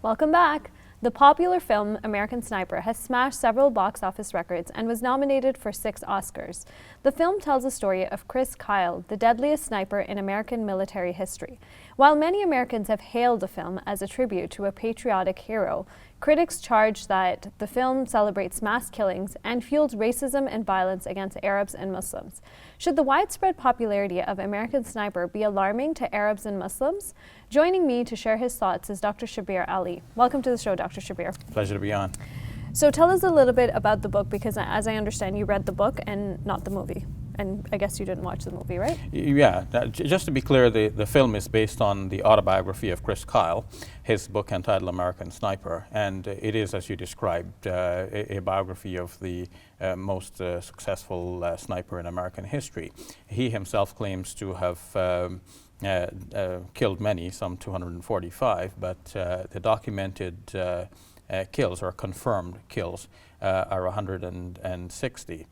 Welcome back. The popular film American Sniper has smashed several box office records and was nominated for 6 Oscars. The film tells the story of Chris Kyle, the deadliest sniper in American military history. While many Americans have hailed the film as a tribute to a patriotic hero, critics charge that the film celebrates mass killings and fuels racism and violence against Arabs and Muslims. Should the widespread popularity of American Sniper be alarming to Arabs and Muslims? Joining me to share his thoughts is Dr. Shabir Ali. Welcome to the show, Dr. Shabir. Pleasure to be on. So tell us a little bit about the book, because as I understand, you read the book and not the movie. And I guess you didn't watch the movie, right? Yeah, just to be clear, the film is based on the autobiography of Chris Kyle, his book entitled American Sniper. And it is, as you described, a biography of the most successful sniper in American history. He himself claims to have killed many, some 245, but the documented kills or confirmed kills are 160,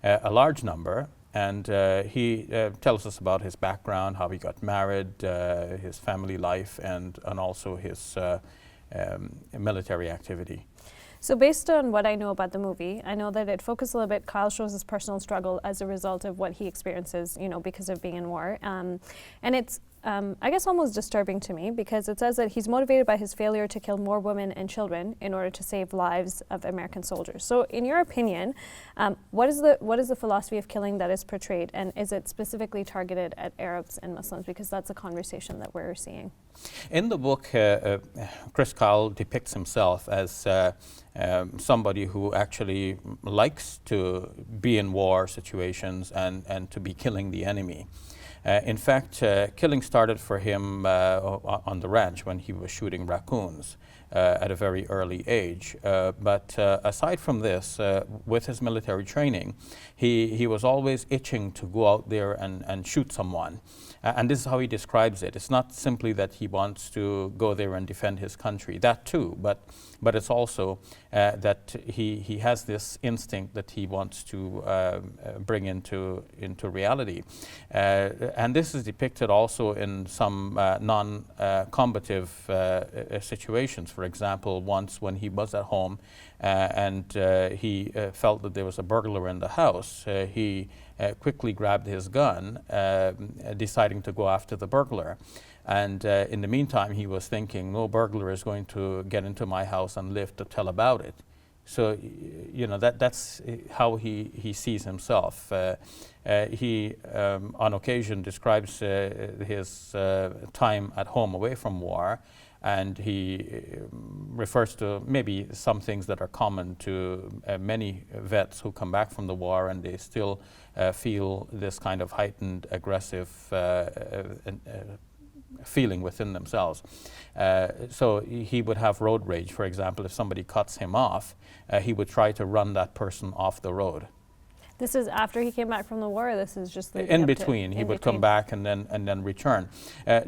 a large number. And he tells us about his background, how he got married, his family life, and also his military activity. So based on what I know about the movie, I know that it focuses a little bit. Kyle shows his personal struggle as a result of what he experiences, because of being in war. And it's, I guess, almost disturbing to me, because it says that he's motivated by his failure to kill more women and children in order to save lives of American soldiers. So in your opinion, what is the philosophy of killing that is portrayed, and is it specifically targeted at Arabs and Muslims? Because that's a conversation that we're seeing. In the book, Chris Kyle depicts himself as somebody who actually likes to be in war situations and to be killing the enemy. In fact, killing started for him on the ranch when he was shooting raccoons at a very early age. But aside from this, with his military training, he was always itching to go out there and shoot someone. And this is how he describes it. It's not simply that he wants to go there and defend his country, that too, but it's also that he has this instinct that he wants to bring into reality. And this is depicted also in some non-combative situations. For example, once when he was at home and he felt that there was a burglar in the house, he quickly grabbed his gun, deciding to go after the burglar. And in the meantime, he was thinking, no burglar is going to get into my house and live to tell about it. So, that's how he sees himself. He, on occasion, describes his time at home away from war, and he refers to maybe some things that are common to many vets who come back from the war, and they still feel this kind of heightened aggressive feeling within themselves. So he would have road rage. For example, if somebody cuts him off, he would try to run that person off the road. This is after he came back from the war, or this is just in between? He would come back and then return.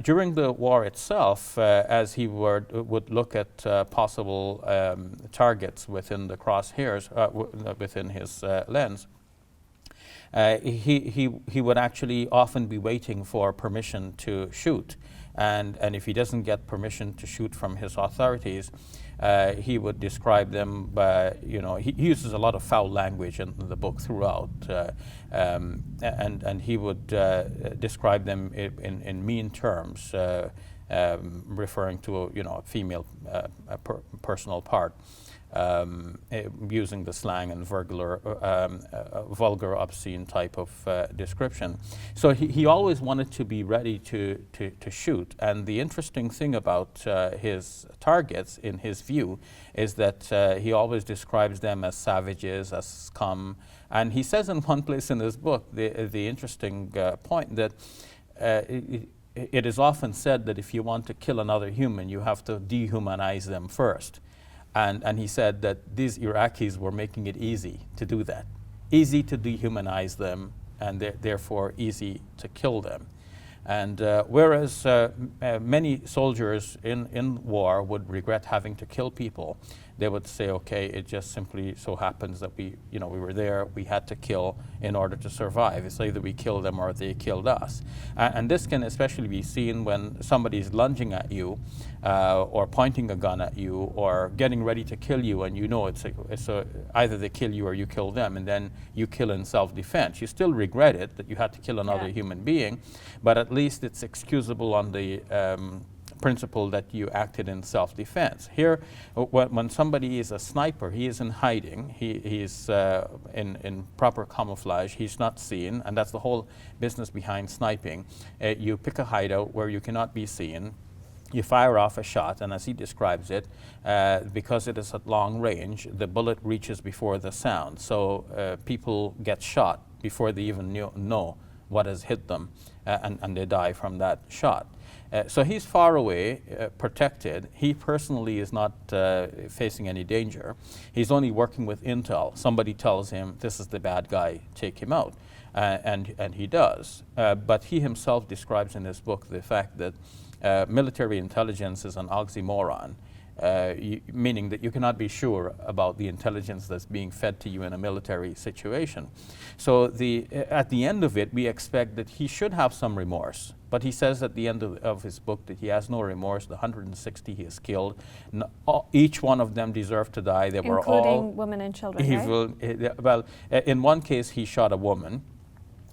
During the war itself, as he would look at possible targets within the crosshairs, within his lens, he would actually often be waiting for permission to shoot. And if he doesn't get permission to shoot from his authorities, he would describe them by, he uses a lot of foul language in the book throughout, and he would describe them in mean terms, referring to a female personal part. Using the slang and vulgar, obscene type of description. So he always wanted to be ready to shoot. And the interesting thing about his targets, in his view, is that he always describes them as savages, as scum. And he says in one place in his book, the interesting point that it is often said that if you want to kill another human, you have to dehumanize them first. And he said that these Iraqis were making it easy to do that, easy to dehumanize them, and therefore easy to kill them. And whereas many soldiers in war would regret having to kill people, they would say, okay, it just simply so happens that we were there, we had to kill in order to survive. It's either we killed them or they killed us. And this can especially be seen when somebody is lunging at you or pointing a gun at you or getting ready to kill you, and you know it's either they kill you or you kill them, and then you kill in self-defense. You still regret it that you had to kill another human being, but at least it's excusable on the principle that you acted in self-defense. Here, when somebody is a sniper, he is in hiding, he's in proper camouflage, he's not seen, and that's the whole business behind sniping. You pick a hideout where you cannot be seen, you fire off a shot, and as he describes it, because it is at long range, the bullet reaches before the sound, so people get shot before they even know what has hit them, and they die from that shot. So he's far away, protected. He personally is not facing any danger. He's only working with intel. Somebody tells him, this is the bad guy, take him out. And he does. But he himself describes in his book the fact that military intelligence is an oxymoron. Meaning that you cannot be sure about the intelligence that's being fed to you in a military situation. So at the end of it, we expect that he should have some remorse. But he says at the end of his book that he has no remorse. The 160 he has killed, each one of them deserved to die. They were all including women and children, right? Well, in one case he shot a woman,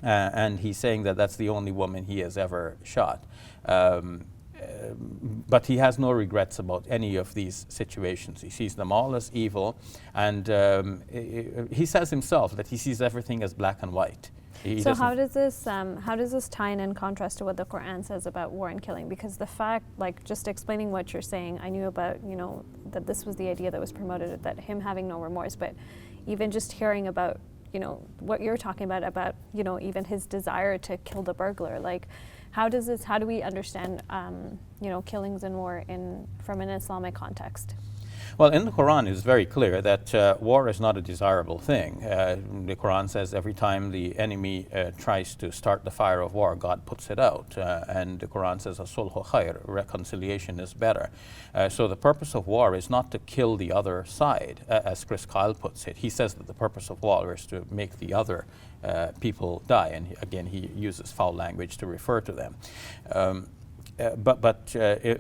and he's saying that that's the only woman he has ever shot. But he has no regrets about any of these situations. He sees them all as evil, and he says himself that he sees everything as black and white. So how does this tie in contrast to what the Quran says about war and killing? Because the fact, like just explaining what you're saying, I knew about, that this was the idea that was promoted, that him having no remorse, but even just hearing about, what you're talking about, even his desire to kill the burglar, like, how do we understand, killings in war from an Islamic context? Well, in the Quran it's very clear that war is not a desirable thing. The Quran says every time the enemy tries to start the fire of war, God puts it out. And the Quran says, "As-sulhu khair," reconciliation is better. So the purpose of war is not to kill the other side, as Chris Kyle puts it. He says that the purpose of war is to make the other people die. And again, he uses foul language to refer to them. But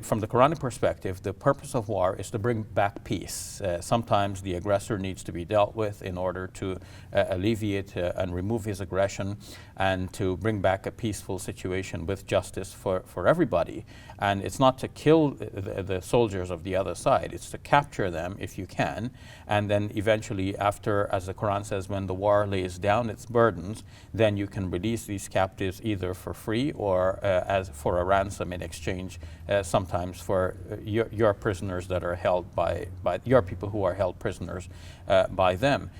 from the Quranic perspective, the purpose of war is to bring back peace. Sometimes the aggressor needs to be dealt with in order to alleviate and remove his aggression, and to bring back a peaceful situation with justice for everybody. And it's not to kill the soldiers of the other side, it's to capture them if you can, and then eventually after, as the Quran says, when the war lays down its burdens, then you can release these captives either for free or as for a ransom in exchange, sometimes for your prisoners that are held by your people who are held prisoners by them.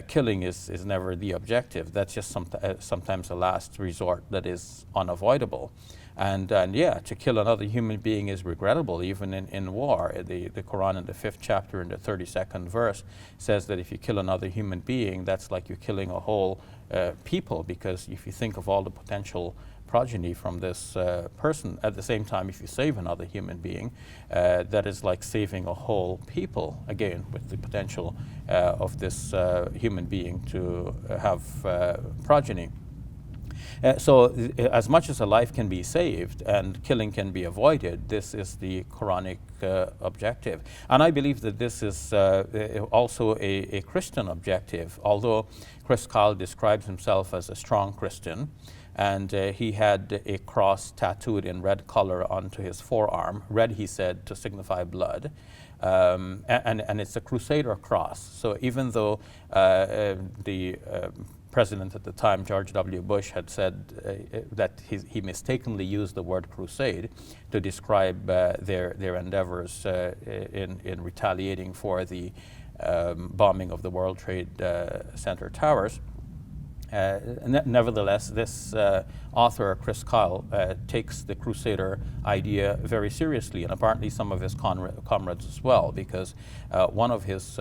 Killing is never the objective. That's just sometimes a last resort that is unavoidable. And yeah, to kill another human being is regrettable, even in war. The Quran in the 5th chapter in the 32nd verse says that if you kill another human being, that's like you're killing a whole people, because if you think of all the potential progeny from this person, at the same time, if you save another human being, that is like saving a whole people, again, with the potential of this human being to have progeny. So as much as a life can be saved and killing can be avoided, this is the Quranic objective. And I believe that this is also a Christian objective, although Chris Kyle describes himself as a strong Christian, and he had a cross tattooed in red color onto his forearm, red, he said, to signify blood. And it's a Crusader cross. So even though the president at the time, George W. Bush, had said that he mistakenly used the word crusade to describe their endeavors in retaliating for the bombing of the World Trade Center towers. Nevertheless, this author, Chris Kyle, takes the Crusader idea very seriously, and apparently some of his comrades as well, because one of his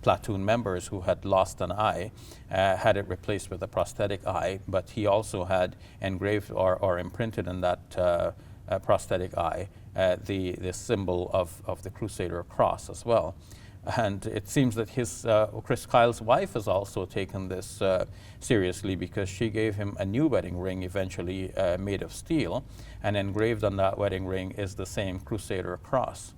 platoon members who had lost an eye, had it replaced with a prosthetic eye, but he also had engraved or imprinted in that prosthetic eye the symbol of the Crusader cross as well. And it seems that Chris Kyle's wife has also taken this seriously, because she gave him a new wedding ring, eventually made of steel, and engraved on that wedding ring is the same Crusader cross.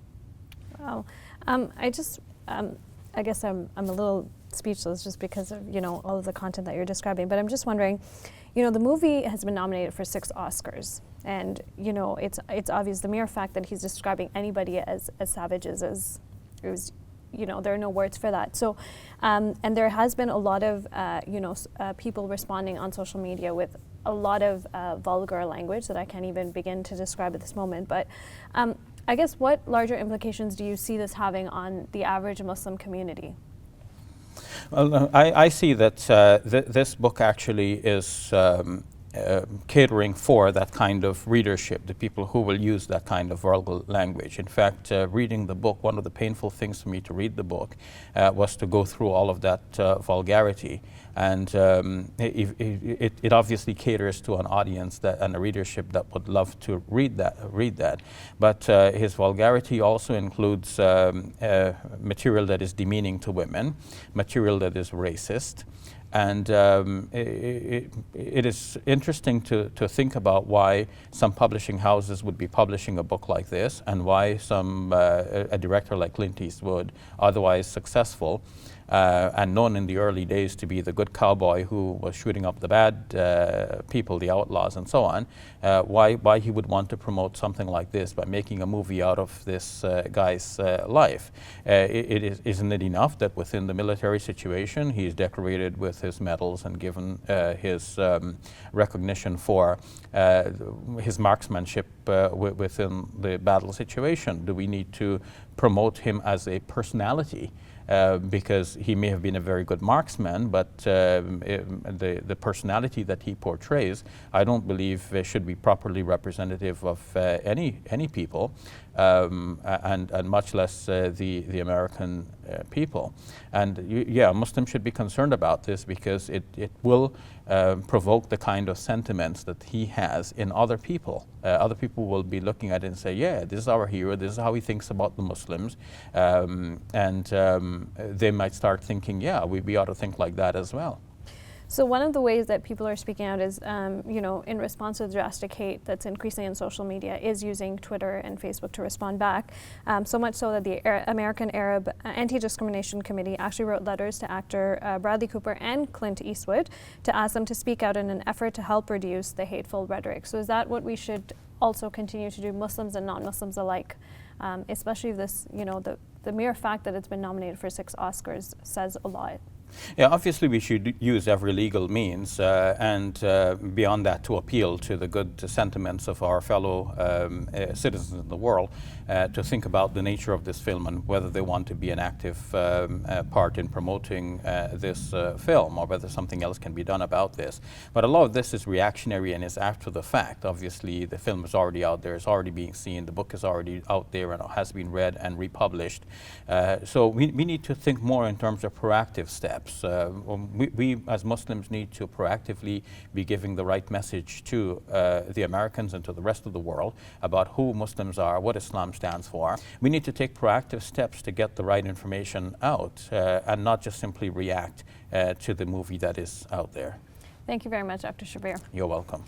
Wow. I guess I'm a little speechless just because of, all of the content that you're describing, but I'm just wondering, the movie has been nominated for 6 Oscars, and, it's obvious the mere fact that he's describing anybody as savages there are no words for that. So, and there has been a lot of, people responding on social media with a lot of vulgar language that I can't even begin to describe at this moment. But I guess what larger implications do you see this having on the average Muslim community? Well, I see that this book actually is catering for that kind of readership, the people who will use that kind of vulgar language. In fact, reading the book, one of the painful things for me to read the book was to go through all of that vulgarity. And it obviously caters to an audience and a readership that would love to read that. But his vulgarity also includes material that is demeaning to women, material that is racist. And it is interesting to think about why some publishing houses would be publishing a book like this, and why a director like Clint Eastwood, otherwise successful, and known in the early days to be the good cowboy who was shooting up the bad people, the outlaws and so on, why he would want to promote something like this by making a movie out of this guy's life. Isn't it enough that within the military situation he's decorated with his medals and given his recognition for his marksmanship within the battle situation? Do we need to promote him as a personality? Because he may have been a very good marksman, but the personality that he portrays, I don't believe should be properly representative of any people, and much less the American people. And Muslims should be concerned about this, because it will provoke the kind of sentiments that he has in other people. Other people will be looking at it and say, yeah, this is our hero, this is how he thinks about the Muslims, and they might start thinking, yeah, we ought to think like that as well. So one of the ways that people are speaking out is, in response to the drastic hate that's increasing in social media, is using Twitter and Facebook to respond back. So much so that the American Arab Anti-Discrimination Committee actually wrote letters to actor Bradley Cooper and Clint Eastwood to ask them to speak out in an effort to help reduce the hateful rhetoric. So is that what we should also continue to do, Muslims and non-Muslims alike? Especially this, the mere fact that it's been nominated for 6 Oscars says a lot. Yeah, obviously we should use every legal means and beyond that to appeal to the good sentiments of our fellow citizens in the world to think about the nature of this film and whether they want to be an active part in promoting this film, or whether something else can be done about this. But a lot of this is reactionary and is after the fact. Obviously the film is already out there, it's already being seen, the book is already out there and has been read and republished. So we need to think more in terms of proactive steps. We as Muslims need to proactively be giving the right message to the Americans and to the rest of the world about who Muslims are, what Islam stands for. We need to take proactive steps to get the right information out and not just simply react to the movie that is out there. Thank you very much, Dr. Shabir. You're welcome.